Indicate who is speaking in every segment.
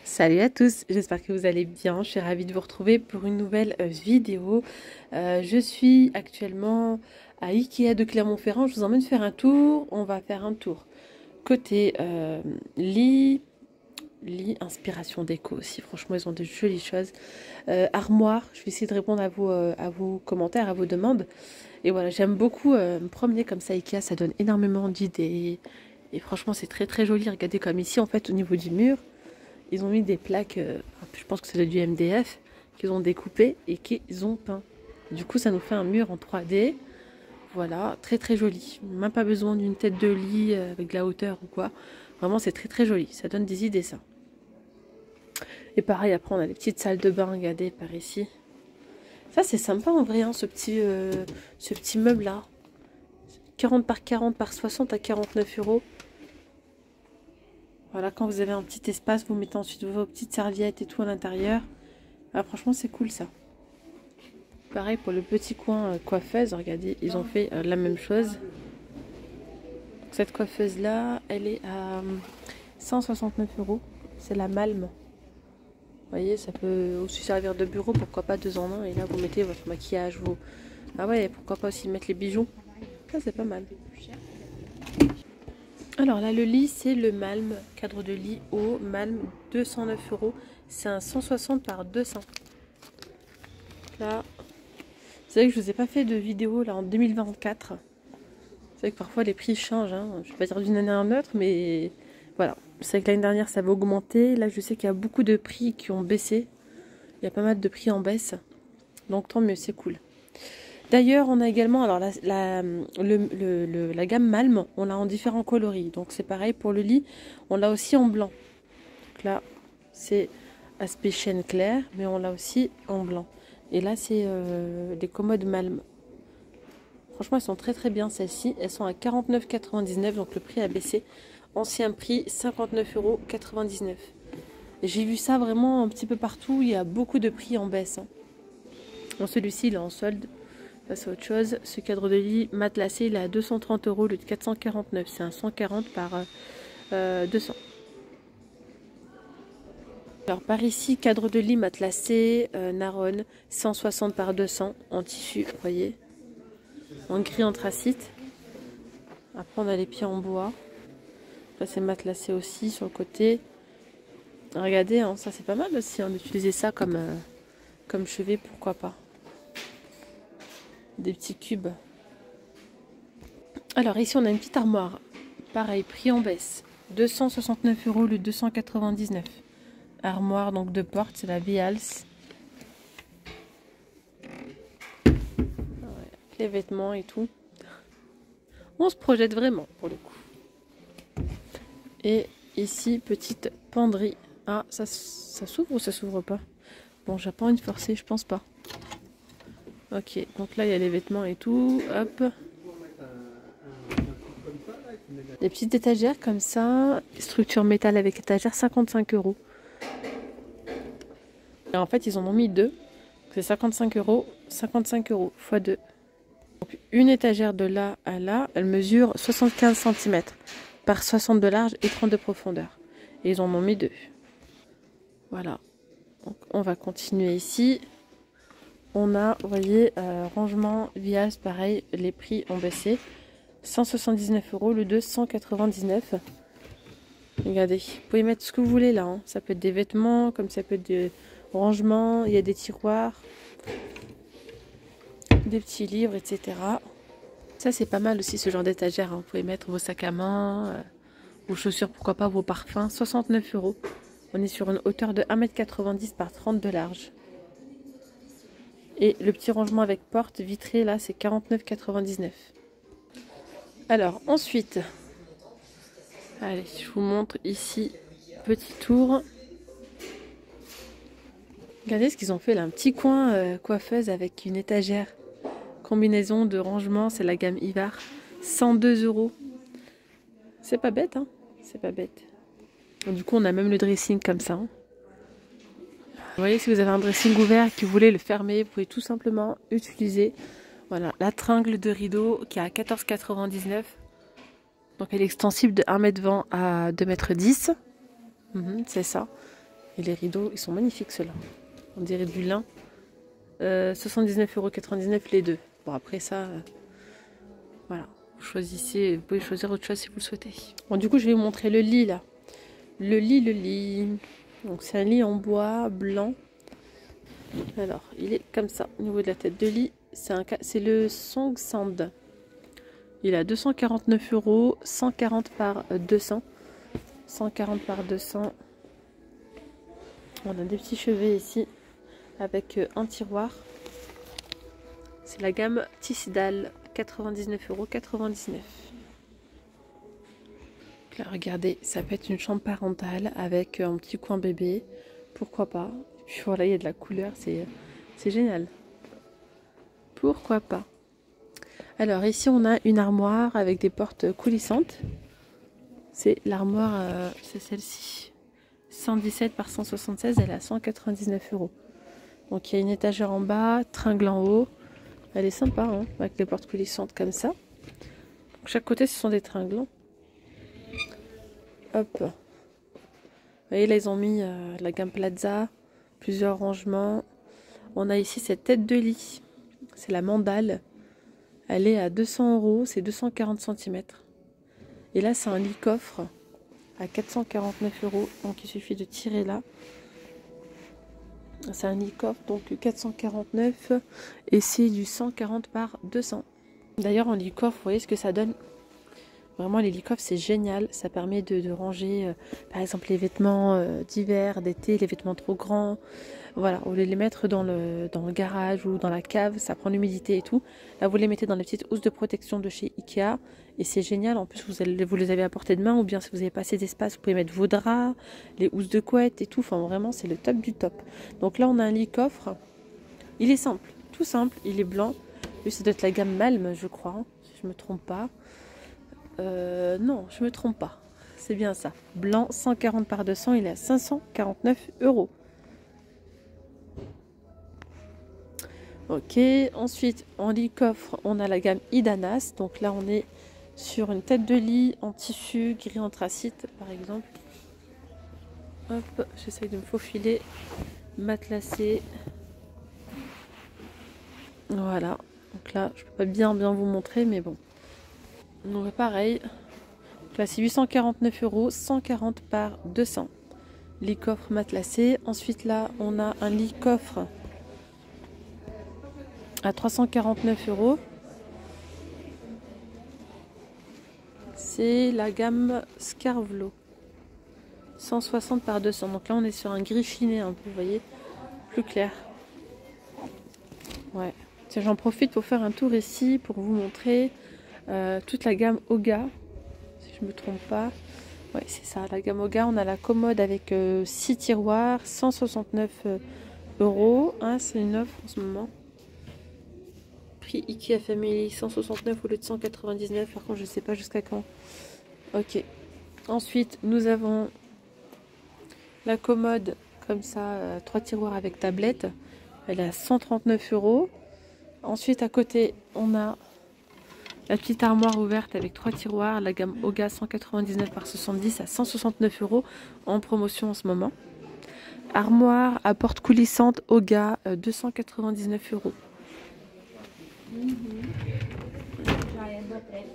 Speaker 1: Salut à tous, j'espère que vous allez bien. Je suis ravie de vous retrouver pour une nouvelle vidéo. Je suis actuellement à Ikea de Clermont-Ferrand. Je vous emmène faire un tour. On va faire un tour côté lit, inspiration déco aussi. Franchement, ils ont de jolies choses. Armoire, je vais essayer de répondre à vos commentaires, à vos demandes. Et voilà, j'aime beaucoup me promener comme ça. Ikea, ça donne énormément d'idées. Et franchement, c'est très très joli. Regardez comme ici, en fait, au niveau du mur. Ils ont mis des plaques, je pense que c'est du MDF, qu'ils ont découpé et qu'ils ont peint. Du coup, ça nous fait un mur en 3D. Voilà, très très joli. Même pas besoin d'une tête de lit avec de la hauteur ou quoi. Vraiment, c'est très très joli. Ça donne des idées, ça. Et pareil, après, on a les petites salles de bain, regardez, par ici. Ça, c'est sympa en vrai, hein, ce petit meuble-là. 40 par 40 par 60 à 49 euros. Voilà, quand vous avez un petit espace, vous mettez ensuite vos petites serviettes et tout à l'intérieur. Ah, franchement, c'est cool ça. Pareil pour le petit coin coiffeuse, regardez, ils ont fait la même chose. Donc, cette coiffeuse là, elle est à 169 euros. C'est la Malm. Vous voyez, ça peut aussi servir de bureau, pourquoi pas 2 en 1. Et là, vous mettez votre maquillage, vos... Ah ouais, pourquoi pas aussi mettre les bijoux. Ça, c'est pas mal. Alors là, le lit, c'est le Malm, cadre de lit haut, Malm, 209 euros. C'est un 160 par 200. Là, c'est vrai que je vous ai pas fait de vidéo là en 2024. C'est vrai que parfois les prix changent, hein. Je vais pas dire d'une année à une autre, mais voilà. C'est vrai que l'année dernière ça avait augmenté. Là, je sais qu'il y a beaucoup de prix qui ont baissé. Il y a pas mal de prix en baisse. Donc tant mieux, c'est cool. D'ailleurs, on a également alors la gamme Malm, on l'a en différents coloris. Donc c'est pareil pour le lit, on l'a aussi en blanc. Donc là, c'est aspect chêne clair, mais on l'a aussi en blanc. Et là, c'est des commodes Malm. Franchement, elles sont très très bien celles-ci. Elles sont à 49,99 €, donc le prix a baissé. Ancien prix 59,99 €. J'ai vu ça vraiment un petit peu partout. Il y a beaucoup de prix en baisse, hein. Bon, celui-ci, il est en solde. Ça, c'est autre chose. Ce cadre de lit matelassé, il est à 230 € au lieu de 449. C'est un 140 par 200. Alors par ici, cadre de lit matelassé, Naronne, 160 par 200 en tissu, vous voyez, en gris anthracite. Après on a les pieds en bois. Là c'est matelassé aussi sur le côté. Regardez, hein, ça c'est pas mal aussi, hein, d'utiliser ça comme chevet, pourquoi pas. Des petits cubes. Alors ici on a une petite armoire. Pareil, prix en baisse. 269 € au lieu de 299. Armoire donc de porte, c'est la Vials. Les vêtements et tout. On se projette vraiment pour le coup. Et ici, petite penderie. Ah, ça s'ouvre ou ça s'ouvre pas? Bon, j'ai pas envie de forcer, je pense pas. Ok, donc là il y a les vêtements et tout. Hop. Des petites étagères comme ça. Structure métal avec étagère, 55 €. Et en fait, ils en ont mis deux. C'est 55 €, 55 € x 2. Donc, une étagère de là à là, elle mesure 75 cm par 60 de large et 30 de profondeur. Et ils en ont mis deux. Voilà. Donc, on va continuer ici. On a, vous voyez, rangement Vias, pareil, les prix ont baissé. 179 €, le 299. Regardez, vous pouvez mettre ce que vous voulez là, hein. Ça peut être des vêtements, comme ça peut être des rangements, il y a des tiroirs, des petits livres, etc. Ça c'est pas mal aussi ce genre d'étagère, hein. Vous pouvez mettre vos sacs à main, vos chaussures, pourquoi pas, vos parfums. 69 €. On est sur une hauteur de 1,90 m par 30 de large. Et le petit rangement avec porte vitrée là c'est 49,99 €. Alors ensuite, allez, je vous montre ici, petit tour. Regardez ce qu'ils ont fait là, un petit coin coiffeuse avec une étagère. Combinaison de rangement, c'est la gamme Ivar. 102 €. C'est pas bête, hein? C'est pas bête. Du coup, on a même le dressing comme ça, hein. Vous voyez, si vous avez un dressing ouvert et que vous voulez le fermer, vous pouvez tout simplement utiliser, voilà, la tringle de rideau qui est à 14,99 €. Donc elle est extensible de 1,20 m à 2,10 m. C'est ça. Et les rideaux, ils sont magnifiques ceux-là. On dirait du lin. 79,99 € les deux. Bon, après ça, voilà. Vous choisissez, vous pouvez choisir autre chose si vous le souhaitez. Bon, du coup, je vais vous montrer le lit là. Le lit. Donc, c'est un lit en bois blanc. Alors, il est comme ça, au niveau de la tête de lit. C'est le Song Sand. Il est à 249 €, 140 par 200. 140 par 200. On a des petits chevets ici, avec un tiroir. C'est la gamme Tisdale, 99,99 €. Là, regardez, ça peut être une chambre parentale avec un petit coin bébé. Pourquoi pas? Et puis voilà, il y a de la couleur, c'est génial. Pourquoi pas? Alors ici, on a une armoire avec des portes coulissantes. C'est l'armoire, c'est celle-ci. 117 par 176, elle est à 199 €. Donc il y a une étagère en bas, tringle en haut. Elle est sympa, hein, avec les portes coulissantes comme ça. Donc, chaque côté, ce sont des tringles. Hop. Vous voyez, là, ils ont mis la gamme Plaza, plusieurs rangements. On a ici cette tête de lit. C'est la mandale. Elle est à 200 €, c'est 240 cm. Et là, c'est un lit coffre à 449 €. Donc, il suffit de tirer là. C'est un lit coffre, donc 449 et c'est du 140 par 200. D'ailleurs, en lit coffre, vous voyez ce que ça donne. Vraiment, les lit coffres, c'est génial. Ça permet de ranger, par exemple, les vêtements d'hiver, d'été, les vêtements trop grands. Voilà, au lieu de les mettre dans le garage ou dans la cave, ça prend l'humidité et tout. Là, vous les mettez dans les petites housses de protection de chez Ikea. Et c'est génial. En plus, vous les avez à portée de main. Ou bien, si vous n'avez pas assez d'espace, vous pouvez mettre vos draps, les housses de couette et tout. Enfin, vraiment, c'est le top du top. Donc là, on a un lit coffre. Il est simple, tout simple. Il est blanc. Lui, ça doit être la gamme Malm, je crois, hein, si je ne me trompe pas. Non, je me trompe pas. C'est bien ça. Blanc, 140 par 200. Il est à 549 €. Ok, ensuite en lit coffre, on a la gamme Idanas. Donc là, on est sur une tête de lit en tissu gris anthracite, par exemple. Hop, j'essaye de me faufiler, matelassé. Voilà. Donc là, je peux pas bien vous montrer, mais bon. Donc pareil. Donc là, c'est 849 €, 140 par 200. Lit coffre matelassé. Ensuite là, on a un lit coffre à 349 €. C'est la gamme Scarvlo. 160 par 200. Donc là, on est sur un gris chiné un peu, vous voyez, plus clair. Ouais. Tiens, j'en profite pour faire un tour ici pour vous montrer toute la gamme Oga, si je me trompe pas. Ouais, c'est ça, la gamme Oga. On a la commode avec 6 tiroirs, 169 €. Hein, c'est une offre en ce moment. Prix Ikea Family, 169 au lieu de 199. Par contre, je sais pas jusqu'à quand. Ok. Ensuite, nous avons la commode comme ça, 3 tiroirs avec tablette. Elle est à 139 €. Ensuite, à côté, on a la petite armoire ouverte avec 3 tiroirs. La gamme Oga 199 par 70 à 169 € en promotion en ce moment. Armoire à porte coulissante Oga 299 €.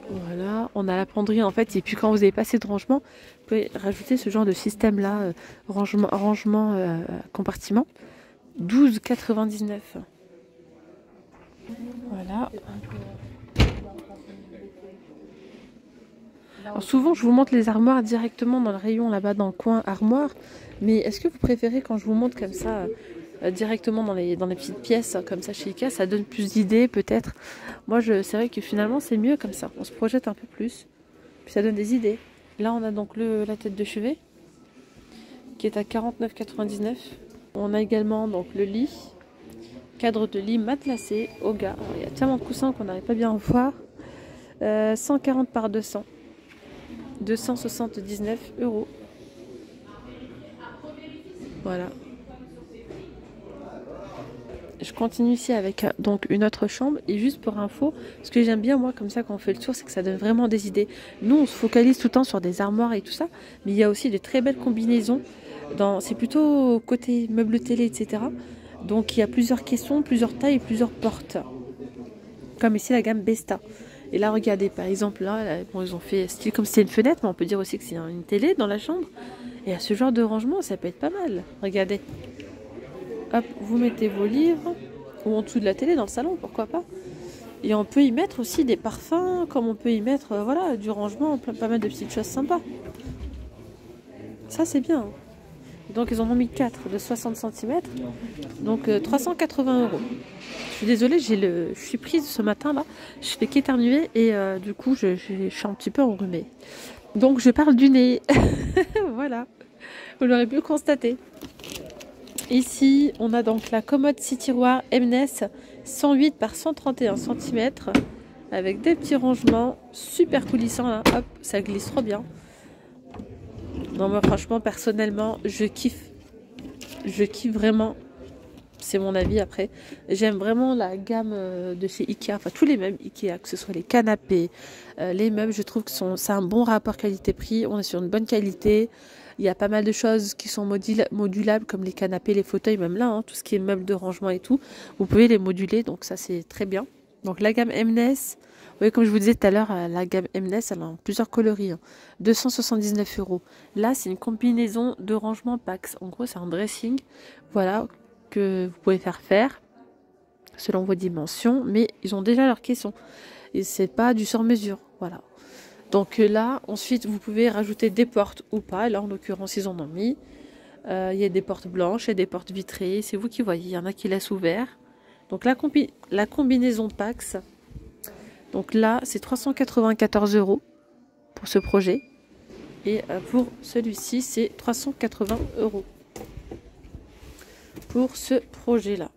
Speaker 1: Voilà, on a la penderie en fait, et puis quand vous n'avez pas assez de rangement, vous pouvez rajouter ce genre de système là, rangement compartiment, 12,99 €. Voilà. Alors souvent je vous montre les armoires directement dans le rayon là-bas dans le coin armoire, mais est-ce que vous préférez quand je vous montre comme ça directement dans les petites pièces comme ça chez Ikea, ça donne plus d'idées peut-être. Moi c'est vrai que finalement c'est mieux comme ça, on se projette un peu plus, puis ça donne des idées. Là on a donc la tête de chevet qui est à 49,99 €. On a également donc le lit, cadre de lit matelassé Oga. Alors, il y a tellement de coussins qu'on n'arrive pas bien à en voir. 140 par 200, 279 €. Voilà. Je continue ici avec donc une autre chambre, et juste pour info, ce que j'aime bien moi comme ça quand on fait le tour, c'est que ça donne vraiment des idées. Nous on se focalise tout le temps sur des armoires et tout ça, mais il y a aussi de très belles combinaisons C'est plutôt côté meubles télé, etc. Donc il y a plusieurs caissons, plusieurs tailles et plusieurs portes. Comme ici la gamme Besta. Et là, regardez, par exemple, là bon, ils ont fait style comme si c'était une fenêtre, mais on peut dire aussi que c'est une télé dans la chambre. Et à ce genre de rangement, ça peut être pas mal. Regardez. Hop, vous mettez vos livres, ou en dessous de la télé, dans le salon, pourquoi pas. Et on peut y mettre aussi des parfums, comme on peut y mettre, voilà, du rangement, pas mal de petites choses sympas. Ça, c'est bien. Donc, ils en ont mis 4 de 60 cm. Donc, 380 €. Je suis désolée, je suis prise ce matin, là. Je fais qu'éternuer et du coup, je suis un petit peu enrhumée. Donc, je parle du nez. Voilà. Vous l'aurez pu le constater. Ici, on a donc la commode 6 tiroirs Mnes 108 par 131 cm avec des petits rangements super coulissants là. Hop, ça glisse trop bien. Non, moi franchement, personnellement, je kiffe. Je kiffe vraiment. C'est mon avis après. J'aime vraiment la gamme de chez Ikea, enfin tous les meubles Ikea, que ce soit les canapés, les meubles, je trouve que c'est un bon rapport qualité-prix. On est sur une bonne qualité. Il y a pas mal de choses qui sont modulables, comme les canapés, les fauteuils, même là, hein, tout ce qui est meubles de rangement et tout. Vous pouvez les moduler, donc ça c'est très bien. Donc la gamme Mnes, oui, comme je vous disais tout à l'heure, la gamme Mnes, elle a plusieurs coloris. Hein. 279 €. Là, c'est une combinaison de rangement Pax. En gros, c'est un dressing, voilà, que vous pouvez faire selon vos dimensions, mais ils ont déjà leur caisson. Et c'est pas du sur-mesure, voilà. Donc là, ensuite, vous pouvez rajouter des portes ou pas. Là, en l'occurrence, ils en ont mis. Il y a des portes blanches et des portes vitrées. C'est vous qui voyez. Il y en a qui laissent ouvert. Donc la combinaison Pax. Donc là, c'est 394 € pour ce projet. Et pour celui-ci, c'est 380 € pour ce projet-là.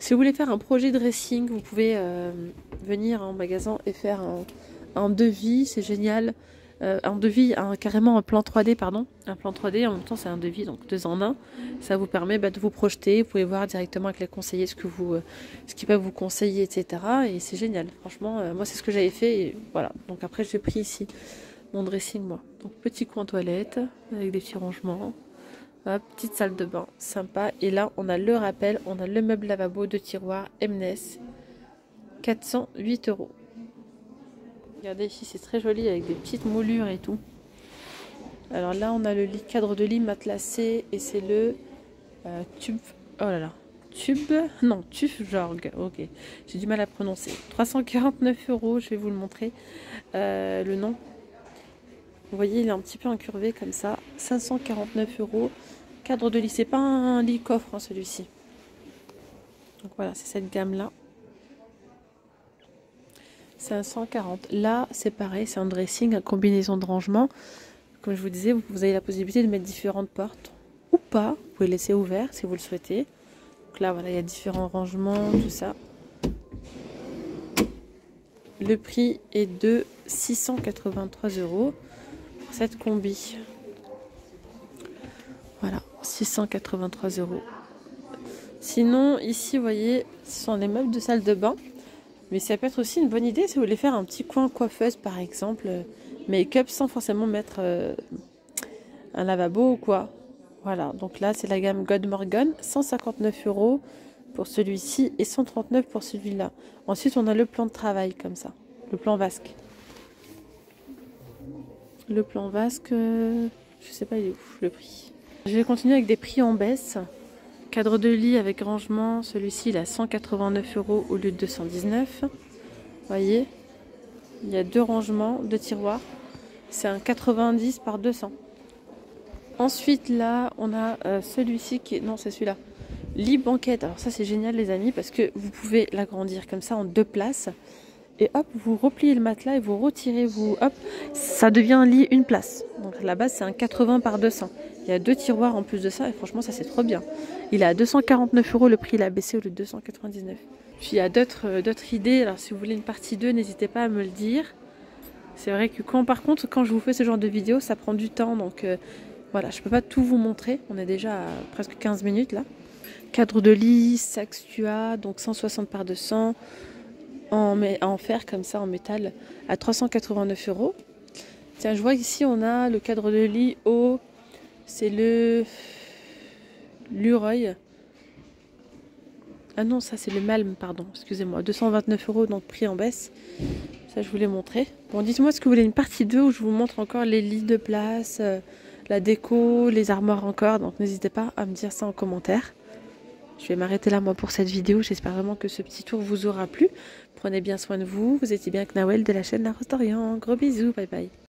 Speaker 1: Si vous voulez faire un projet dressing, vous pouvez venir en magasin et faire un devis, c'est génial. Un devis, carrément un plan 3D, pardon. Un plan 3D, en même temps c'est un devis, donc 2 en 1. Ça vous permet de vous projeter, vous pouvez voir directement avec les conseillers ce qu'ils peuvent vous conseiller, etc. Et c'est génial, franchement, moi c'est ce que j'avais fait, et voilà. Donc après j'ai pris ici mon dressing, moi. Donc petit coin toilette, avec des petits rangements. Hop, petite salle de bain, sympa. Et là, on a le rappel, on a le meuble lavabo de tiroir Mnes, 408 €. Regardez ici, c'est très joli avec des petites moulures et tout. Alors là, on a le cadre de lit matelassé et c'est le tube. Oh là là, Tufjorg. Ok, j'ai du mal à prononcer. 349 €, je vais vous le montrer. Le nom. Vous voyez, il est un petit peu incurvé comme ça. 549 €. Cadre de lit, c'est pas un lit coffre hein, celui-ci. Donc voilà, c'est cette gamme-là. 540. Là, c'est pareil, c'est un dressing, une combinaison de rangement. Comme je vous disais, vous avez la possibilité de mettre différentes portes ou pas. Vous pouvez laisser ouvert si vous le souhaitez. Donc là, voilà, il y a différents rangements, tout ça. Le prix est de 683 € pour cette combi. Voilà, 683 €. Sinon, ici, vous voyez, ce sont les meubles de salle de bain. Mais ça peut être aussi une bonne idée si vous voulez faire un petit coin coiffeuse, par exemple, make-up sans forcément mettre un lavabo ou quoi. Voilà, donc là, c'est la gamme God Morgan, 159 € pour celui-ci et 139 € pour celui-là. Ensuite, on a le plan de travail, comme ça, le plan vasque. Le plan vasque, je sais pas, il est où le prix. Je vais continuer avec des prix en baisse. Cadre de lit avec rangement, celui-ci il a 189 € au lieu de 219. Vous voyez, il y a 2 rangements, 2 tiroirs. C'est un 90 par 200. Ensuite là, on a celui-ci qui est... Non, c'est celui-là. Lit banquette. Alors ça c'est génial les amis parce que vous pouvez l'agrandir comme ça en 2 places. Et hop, vous repliez le matelas et vous retirez, hop, ça devient un lit une place. Donc à la base c'est un 80 par 200. Il y a 2 tiroirs en plus de ça et franchement ça c'est trop bien. Il est à 249 €, le prix il a baissé au lieu de 299. Puis il y a d'autres idées, alors si vous voulez une partie 2, n'hésitez pas à me le dire. C'est vrai que par contre quand je vous fais ce genre de vidéo, ça prend du temps, donc voilà, je peux pas tout vous montrer. On est déjà à presque 15 minutes là. Cadre de lit, Saxtua, donc 160 par 200. En fer comme ça, en métal, à 389 €. Tiens, je vois ici on a le cadre de lit haut C'est le Luroy. Ah non, ça c'est le Malm, pardon, excusez-moi. 229 €, donc prix en baisse. Ça, je vous l'ai montré. Bon, dites-moi ce que vous voulez, une partie 2 où je vous montre encore les lits de place, la déco, les armoires encore. Donc n'hésitez pas à me dire ça en commentaire. Je vais m'arrêter là, moi, pour cette vidéo. J'espère vraiment que ce petit tour vous aura plu. Prenez bien soin de vous. Vous étiez bien avec Nawel de la chaîne La Rose d'Orient. Gros bisous, bye bye.